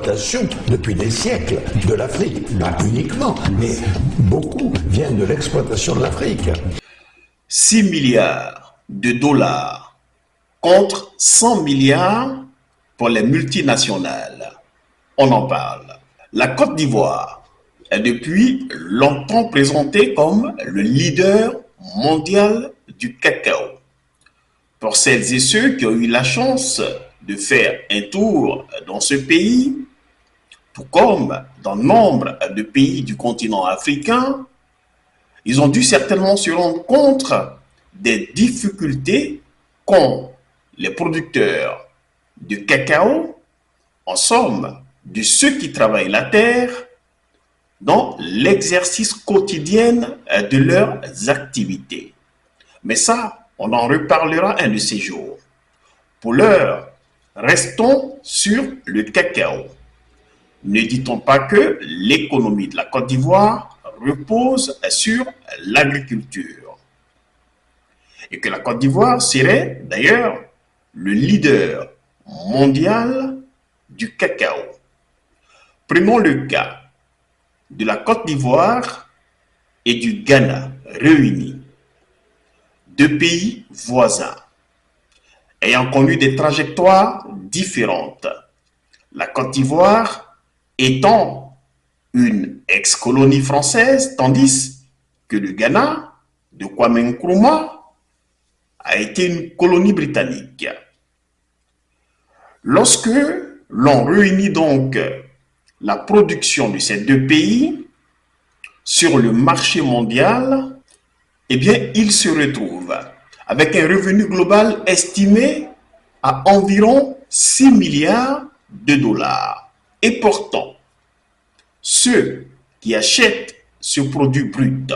Depuis des siècles de l'Afrique, pas uniquement, mais beaucoup viennent de l'exploitation de l'Afrique. 6 milliards de dollars contre 100 milliards pour les multinationales. On en parle. La Côte d'Ivoire est depuis longtemps présentée comme le leader mondial du cacao. Pour celles et ceux qui ont eu la chance de faire un tour dans ce pays, tout comme dans nombre de pays du continent africain, ils ont dû certainement se rendre compte des difficultés qu'ont les producteurs de cacao, en somme, de ceux qui travaillent la terre, dans l'exercice quotidien de leurs activités. Mais ça, on en reparlera un de ces jours. Pour l'heure, restons sur le cacao. Ne dit-on pas que l'économie de la Côte d'Ivoire repose sur l'agriculture et que la Côte d'Ivoire serait d'ailleurs le leader mondial du cacao. Prenons le cas de la Côte d'Ivoire et du Ghana réunis, deux pays voisins ayant connu des trajectoires différentes. La Côte d'Ivoire étant une ex-colonie française, tandis que le Ghana, de Kwame Nkrumah, a été une colonie britannique. Lorsque l'on réunit donc la production de ces deux pays sur le marché mondial, eh bien, ils se retrouvent avec un revenu global estimé à environ 6 milliards de dollars. Et pourtant, ceux qui achètent ce produit brut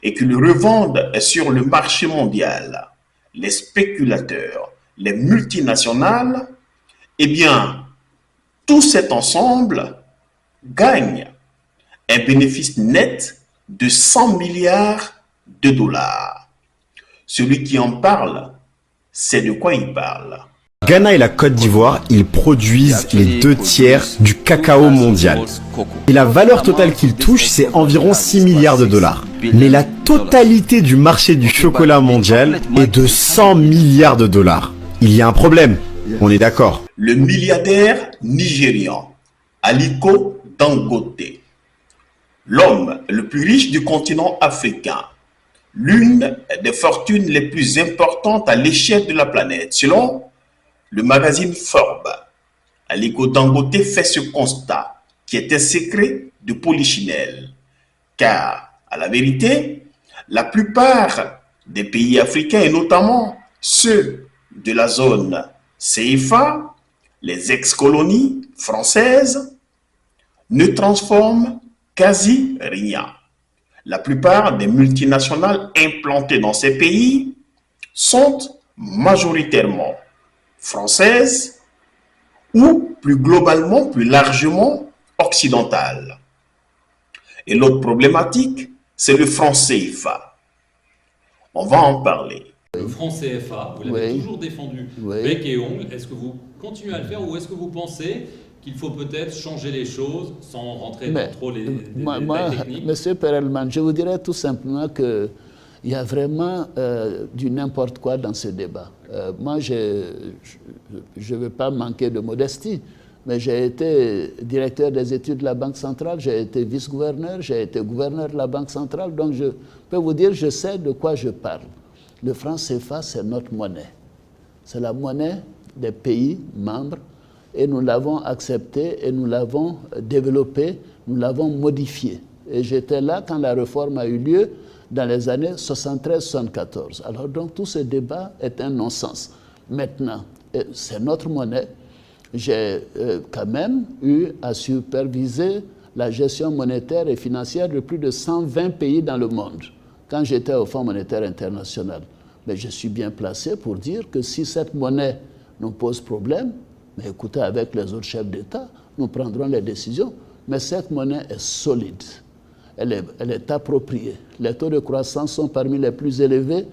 et qui le revendent sur le marché mondial, les spéculateurs, les multinationales, eh bien, tout cet ensemble gagne un bénéfice net de 100 milliards de dollars. Celui qui en parle, c'est de quoi il parle. Ghana et la Côte d'Ivoire, ils produisent les 2/3 du cacao mondial. Et la valeur totale qu'ils touchent, c'est environ 6 milliards de dollars. Mais la totalité du marché du chocolat mondial est de 100 milliards de dollars. Il y a un problème, on est d'accord. Le milliardaire nigérian Aliko Dangote, l'homme le plus riche du continent africain, l'une des fortunes les plus importantes à l'échelle de la planète, selon le magazine Forbes. Aliko Dangote fait ce constat qui est un secret de polichinelle. Car, à la vérité, la plupart des pays africains, et notamment ceux de la zone CFA, les ex-colonies françaises, ne transforment quasi rien. La plupart des multinationales implantées dans ces pays sont majoritairement françaises ou plus globalement, plus largement occidentales. Et l'autre problématique, c'est le franc CFA. On va en parler. Le franc CFA, vous l'avez toujours défendu bec et ongle. Est-ce que vous continuez à le faire ou est-ce que vous pensez qu'il faut peut-être changer les choses sans rentrer dans trop les détails techniques? Monsieur Perelman, je vous dirais tout simplement que il y a vraiment du n'importe quoi dans ce débat. Moi, je ne veux pas manquer de modestie, mais j'ai été directeur des études de la Banque centrale, j'ai été vice-gouverneur, j'ai été gouverneur de la Banque centrale, donc je peux vous dire, je sais de quoi je parle. Le franc CFA, c'est notre monnaie. C'est la monnaie des pays membres et nous l'avons acceptée et nous l'avons développée, nous l'avons modifiée. Et j'étais là quand la réforme a eu lieu dans les années 73-74. Alors donc tout ce débat est un non-sens. Maintenant, c'est notre monnaie. J'ai quand même eu à superviser la gestion monétaire et financière de plus de 120 pays dans le monde quand j'étais au Fonds monétaire international. Mais je suis bien placé pour dire que si cette monnaie nous pose problème, mais écoutez, avec les autres chefs d'État, nous prendrons les décisions. Mais cette monnaie est solide. Elle est appropriée. Les taux de croissance sont parmi les plus élevés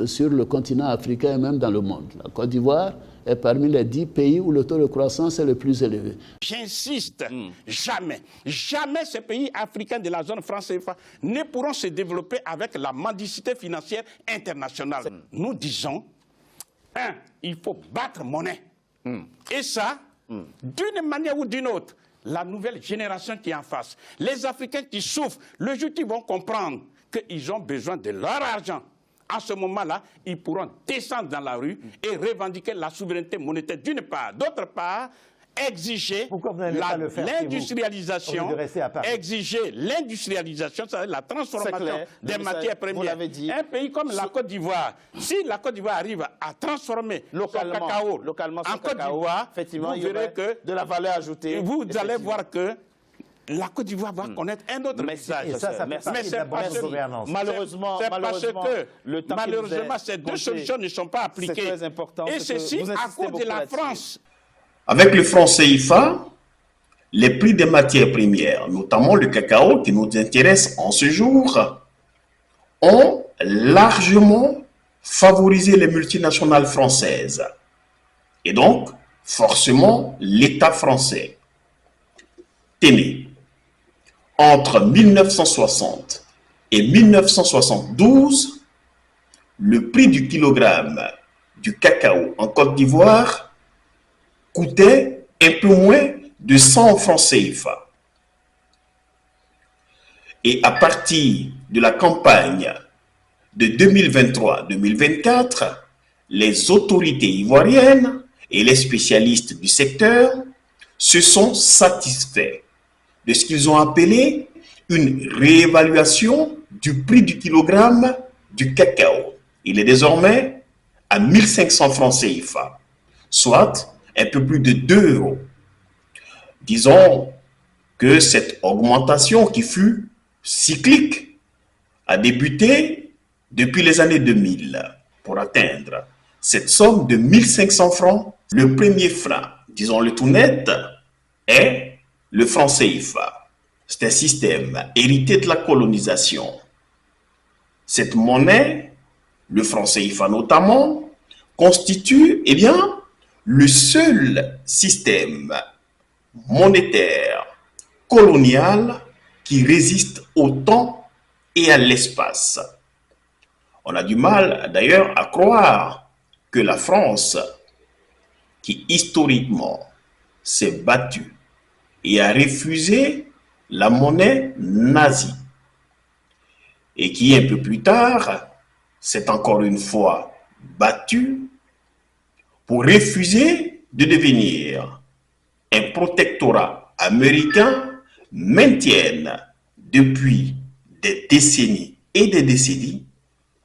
sur le continent africain et même dans le monde. La Côte d'Ivoire est parmi les 10 pays où le taux de croissance est le plus élevé. J'insiste, jamais ces pays africains de la zone franc CFA ne pourront se développer avec la mendicité financière internationale. Nous disons, il faut battre monnaie. Et ça, d'une manière ou d'une autre, la nouvelle génération qui est en face, les Africains qui souffrent, le jour qu'ils vont comprendre qu'ils ont besoin de leur argent, à ce moment-là, ils pourront descendre dans la rue et revendiquer la souveraineté monétaire d'une part. D'autre part, exiger l'industrialisation, c'est-à-dire la transformation des matières premières. Un pays comme la Côte d'Ivoire, si la Côte d'Ivoire arrive à transformer localement son cacao en Côte d'Ivoire, vous verrez que de la valeur ajoutée. Vous allez voir que la Côte d'Ivoire va connaître un autre message. Mais c'est parce que, malheureusement, ces deux solutions ne sont pas appliquées. C'est très important. Et ceci à cause de la France. Avec le franc CFA, les prix des matières premières, notamment le cacao qui nous intéresse en ce jour, ont largement favorisé les multinationales françaises et donc forcément l'État français. Tenez, entre 1960 et 1972, le prix du kilogramme du cacao en Côte d'Ivoire coûtait un peu moins de 100 francs CFA. Et à partir de la campagne de 2023-2024, les autorités ivoiriennes et les spécialistes du secteur se sont satisfaits de ce qu'ils ont appelé une réévaluation du prix du kilogramme du cacao. Il est désormais à 1500 francs CFA, soit un peu plus de 2 €. Disons que cette augmentation qui fut cyclique a débuté depuis les années 2000 pour atteindre cette somme de 1500 francs. Le premier franc, disons-le tout net, est le franc CFA. C'est un système hérité de la colonisation. Cette monnaie, le franc CFA notamment, constitue, le seul système monétaire colonial qui résiste au temps et à l'espace. On a du mal d'ailleurs à croire que la France, qui historiquement s'est battue et a refusé la monnaie nazie, et qui un peu plus tard s'est encore une fois battue pour refuser de devenir un protectorat américain, maintiennent depuis des décennies et des décennies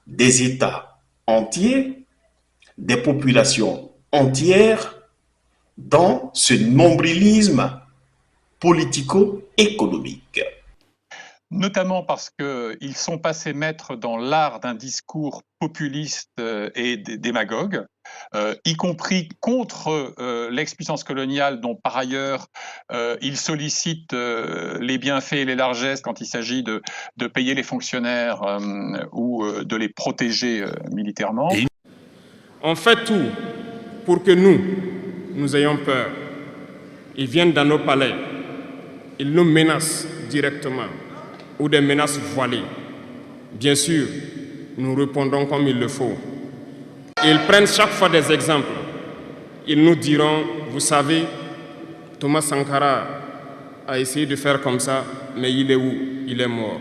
des États entiers, des populations entières dans ce nombrilisme politico-économique. Notamment parce qu'ils sont passés maîtres dans l'art d'un discours populiste et démagogue, y compris contre l'ex-puissance coloniale dont par ailleurs ils sollicitent les bienfaits et les largesses quand il s'agit de payer les fonctionnaires ou de les protéger militairement. On fait tout pour que nous ayons peur. Ils viennent dans nos palais, ils nous menacent directement ou des menaces voilées. Bien sûr, nous répondons comme il le faut. Ils prennent chaque fois des exemples. Ils nous diront, vous savez, Thomas Sankara a essayé de faire comme ça, mais il est où? Il est mort.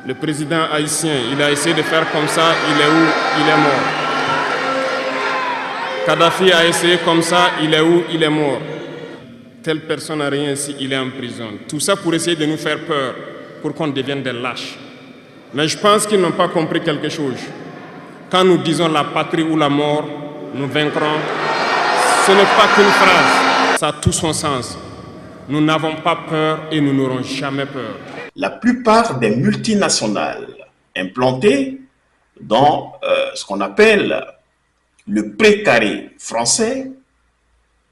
Le président haïtien, il a essayé de faire comme ça, il est où? Il est mort. Kadhafi a essayé comme ça, il est où? Il est mort. Telle personne n'a rien ici, il est en prison. Tout ça pour essayer de nous faire peur, pour qu'on devienne des lâches. Mais je pense qu'ils n'ont pas compris quelque chose. Quand nous disons la patrie ou la mort, nous vaincrons, ce n'est pas qu'une phrase, ça a tout son sens. Nous n'avons pas peur et nous n'aurons jamais peur. La plupart des multinationales implantées dans ce qu'on appelle le précaré français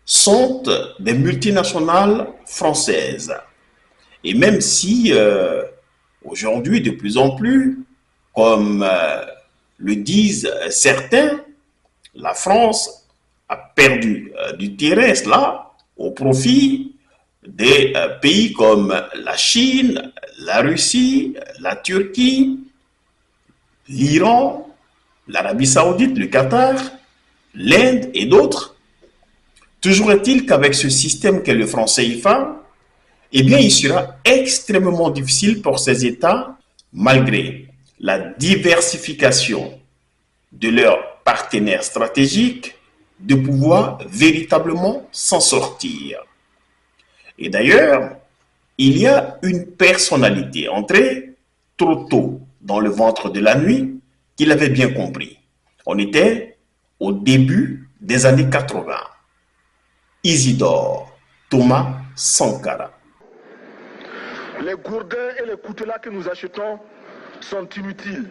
sont des multinationales françaises. Et même si aujourd'hui, de plus en plus, comme le disent certains, la France a perdu du terrain là au profit des pays comme la Chine, la Russie, la Turquie, l'Iran, l'Arabie Saoudite, le Qatar, l'Inde et d'autres. Toujours est-il qu'avec ce système qu'est le franc CFA, eh bien, il sera extrêmement difficile pour ces États, malgré la diversification de leurs partenaires stratégiques, de pouvoir véritablement s'en sortir. Et d'ailleurs, il y a une personnalité entrée trop tôt dans le ventre de la nuit qu'il avait bien compris. On était au début des années 80. Isidore Thomas Sankara. Les gourdins et les coutelas que nous achetons sont inutiles.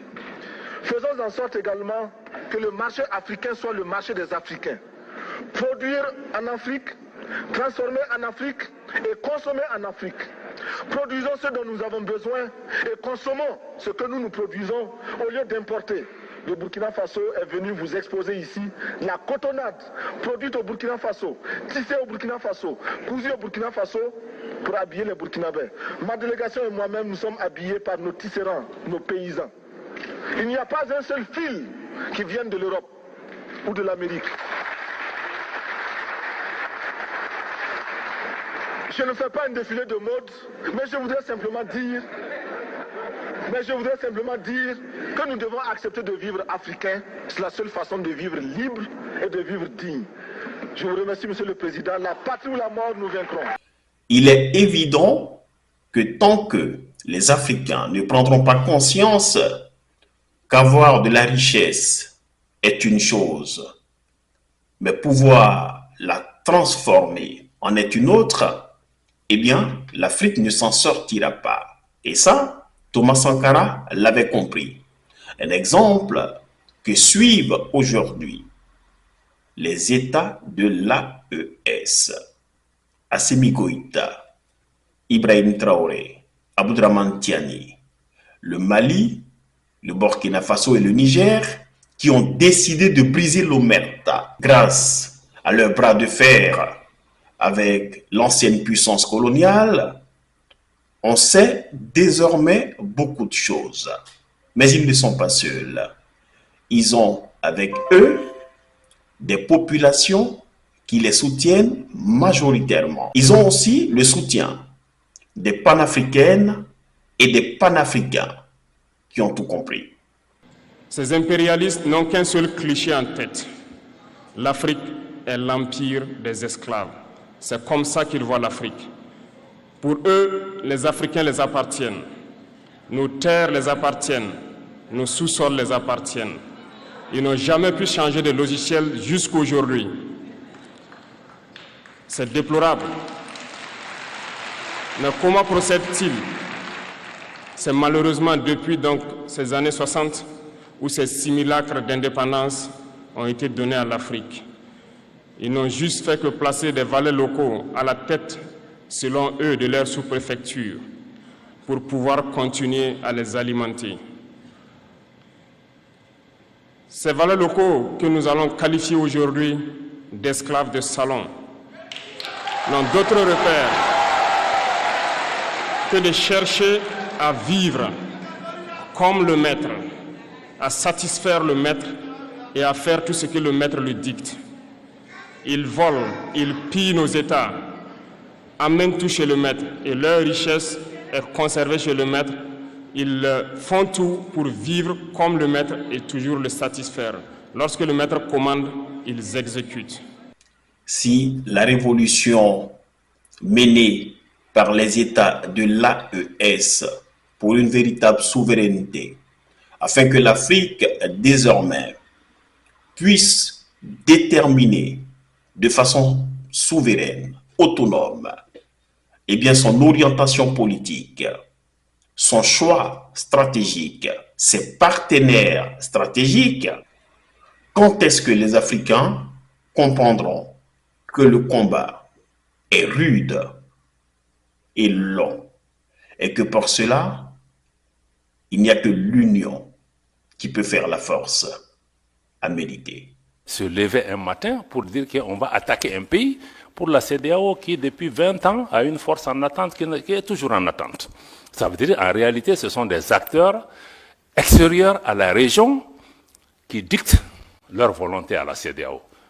Faisons en sorte également que le marché africain soit le marché des Africains. Produire en Afrique, transformer en Afrique et consommer en Afrique. Produisons ce dont nous avons besoin et consommons ce que nous produisons au lieu d'importer. Le Burkina Faso est venu vous exposer ici la cotonnade produite au Burkina Faso, tissée au Burkina Faso, cousue au Burkina Faso pour habiller les Burkinabés. Ma délégation et moi-même, nous sommes habillés par nos tisserands, nos paysans. Il n'y a pas un seul fil qui vienne de l'Europe ou de l'Amérique. Je ne fais pas un défilé de mode, mais je voudrais simplement dire que nous devons accepter de vivre africain. C'est la seule façon de vivre libre et de vivre digne. Je vous remercie, Monsieur le Président. La patrie ou la mort, nous vaincrons. Il est évident que tant que les Africains ne prendront pas conscience qu'avoir de la richesse est une chose, mais pouvoir la transformer en est une autre, eh bien, l'Afrique ne s'en sortira pas. Et ça, Thomas Sankara l'avait compris. Un exemple que suivent aujourd'hui les États de l'AES. Assimi Goïta, Ibrahim Traoré, Abdourahmane Tiani, le Mali, le Burkina Faso et le Niger, qui ont décidé de briser l'omerta grâce à leur bras de fer avec l'ancienne puissance coloniale. On sait désormais beaucoup de choses, mais ils ne sont pas seuls. Ils ont avec eux des populations qui les soutiennent majoritairement. Ils ont aussi le soutien des panafricaines et des panafricains qui ont tout compris. Ces impérialistes n'ont qu'un seul cliché en tête. L'Afrique est l'empire des esclaves. C'est comme ça qu'ils voient l'Afrique. Pour eux, les Africains les appartiennent. Nos terres les appartiennent. Nos sous-sols les appartiennent. Ils n'ont jamais pu changer de logiciel jusqu'à aujourd'hui. C'est déplorable. Mais comment procèdent-ils? C'est malheureusement depuis donc ces années 60 où ces simulacres d'indépendance ont été donnés à l'Afrique. Ils n'ont juste fait que placer des valets locaux à la tête, selon eux, de leur sous-préfecture pour pouvoir continuer à les alimenter. Ces valets locaux que nous allons qualifier aujourd'hui d'esclaves de salon n'ont d'autre repère que de chercher à vivre comme le maître, à satisfaire le maître et à faire tout ce que le maître lui dicte. Ils volent, ils pillent nos États, amènent tout chez le maître et leur richesse est conservée chez le maître. Ils font tout pour vivre comme le maître et toujours le satisfaire. Lorsque le maître commande, ils exécutent. Si la révolution menée par les États de l'AES pour une véritable souveraineté, afin que l'Afrique désormais puisse déterminer de façon souveraine, autonome, eh bien son orientation politique, son choix stratégique, ses partenaires stratégiques, quand est-ce que les Africains comprendront que le combat est rude et long et que pour cela, il n'y a que l'union qui peut faire la force à méditer. Se lever un matin pour dire qu'on va attaquer un pays pour la CEDEAO qui, depuis 20 ans, a une force en attente qui est toujours en attente. Ça veut dire, en réalité, ce sont des acteurs extérieurs à la région qui dictent leur volonté à la CEDEAO.